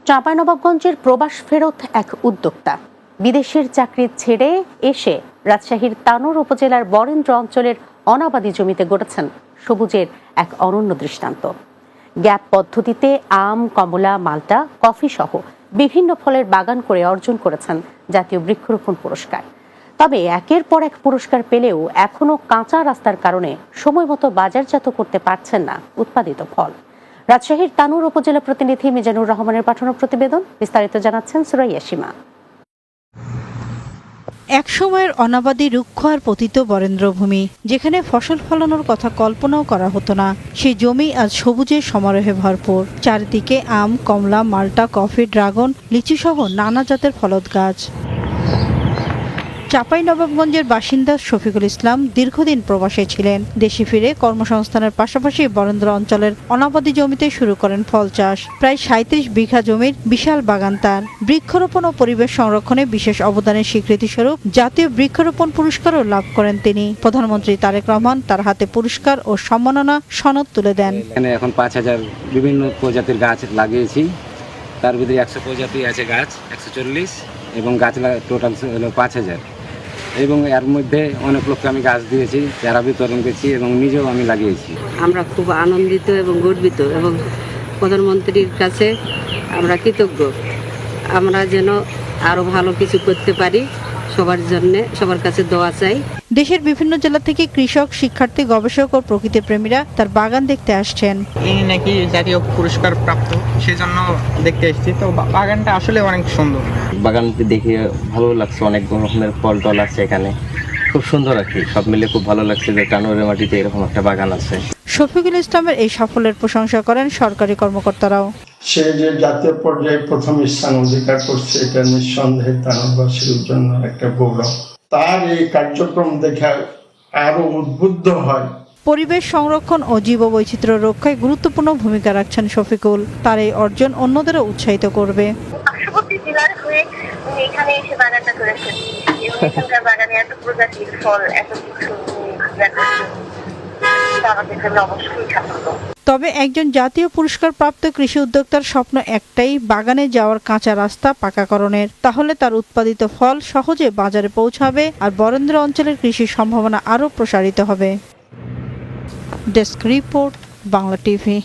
চাঁপাইনবাবগঞ্জের প্রবাস ফেরত এক উদ্যোক্তা বিদেশের চাকরি ছেড়ে এসে রাজশাহীর তানোর উপজেলার বরেন্দ্র অঞ্চলের অনাবাদী জমিতে গড়েছেন সবুজের এক অনন্য দৃষ্টান্ত। গ্যাপ পদ্ধতিতে আম, কমলা, মাল্টা, কফি সহ বিভিন্ন ফলের বাগান করে অর্জন করেছেন জাতীয় বৃক্ষরোপণ পুরস্কার। তবে একের পর এক পুরস্কার পেলেও এখনো কাঁচা রাস্তার কারণে সময়মতো বাজারজাত করতে পারছেন না উৎপাদিত ফল। রাজশাহীর তানোর উপজেলা প্রতিনিধি মিজানুর রহমানের পাঠানো প্রতিবেদন, বিস্তারিত জানাচ্ছেন সুরাইয়া সীমা। এক সময়ের অনাবাদী রুক্ষ আর পতিত বরেন্দ্রভূমি, যেখানে ফসল ফলানোর কথা কল্পনাও করা হতো না, সেই জমি আজ সবুজের সমারোহে ভরপুর। চারিদিকে আম, কমলা, মাল্টা, কফি, ড্রাগন, লিচু সহ নানা জাতের ফলদ গাছ। চাঁপাইনবাবগঞ্জের বাসিন্দা শফিকুল ইসলাম দীর্ঘদিন প্রবাসে ছিলেন। দেশে ফিরে কর্মসংস্থানের পাশাপাশি বরেন্দ্র অঞ্চলের অনাবাদী জমিতে শুরু করেন ফল চাষ। প্রায় ৩৭ বিঘা জমির বিশাল বাগান তার। বৃক্ষরোপণ ও পরিবেশ সংরক্ষণে বিশেষ অবদানের স্বীকৃতিস্বরূপ জাতীয় বৃক্ষরোপণ পুরস্কারও লাভ করেন তিনি। প্রধানমন্ত্রী তারেক রহমান তার হাতে পুরস্কার ও সম্মাননা সনদ তুলে দেন। এখানে এখন ৫,০০০ বিভিন্ন প্রজাতির গাছ লাগিয়েছি। তার ভিতরে ১০০ প্রজাতি আছে গাছ, ১৪০, এবং গাছ টোটাল হলো ৫,০০০। এবং এর মধ্যে অনেক লোককে আমি গাছ দিয়েছি, চারা বিতরণ করেছি এবং নিজেও আমি লাগিয়েছি। আমরা খুব আনন্দিত এবং গর্বিত এবং প্রধানমন্ত্রীর কাছে আমরা কৃতজ্ঞ। আমরা যেন আরও ভালো কিছু করতে পারি, সবার জন্যে সবার কাছে দোয়া চাই। দেশের বিভিন্ন জেলা থেকে কৃষক, শিক্ষার্থী, গবেষক ও প্রকৃতিপ্রেমীরা তার বাগান দেখতে আসছেন। ইনি নাকি জাতীয় পুরস্কার প্রাপ্ত, সেজন্য দেখতে এসেছি। তো বাগানটা আসলে অনেক সুন্দর। বাগানটি দেখে ভালো লাগছে, অনেক রকমের ফল টল আছে এখানে, খুব সুন্দর আর কি। সব মিলে খুব ভালো লাগছে যে টানোরের মাটিতে এরকম একটা বাগান আছে। শফিকুল ইসলামের এই সাফল্যের প্রশংসা করেন সরকারি কর্মকর্তারাও। সে যে জাতীয় পর্যায়ে প্রথম স্থান অধিকার করছে, এটা নিঃসন্দেহে তানোরবাসীর জন্য একটা গৌরব। তার এই কার্যক্রম দেখে আরো উদ্বুদ্ধ হয়। পরিবেশ সংরক্ষণ ও জীববৈচিত্র্য রক্ষায় গুরুত্বপূর্ণ ভূমিকা রাখছেন শফিকুল। তার এই অর্জন অন্যদেরও উৎসাহিত করবে। পার্শ্ববর্তী জেলার হয়ে উনি এখানে এসে বাগানটা করেছেন এবং এখানকার বাগানে এত প্রজাতির ফল, এত কিছু আমাদের জন্য অবশ্যই সাফল্য। তবে একজন জাতীয় পুরস্কার প্রাপ্ত কৃষি উদ্যোক্তার স্বপ্ন একটাই, বাগানে যাওয়ার কাঁচা রাস্তা পাকাকরণের। তাহলে তার উৎপাদিত ফল সহজে বাজারে পৌঁছাবে আর বরেন্দ্র অঞ্চলের কৃষির সম্ভাবনা আরও প্রসারিত হবে। Desk report, Bangla TV.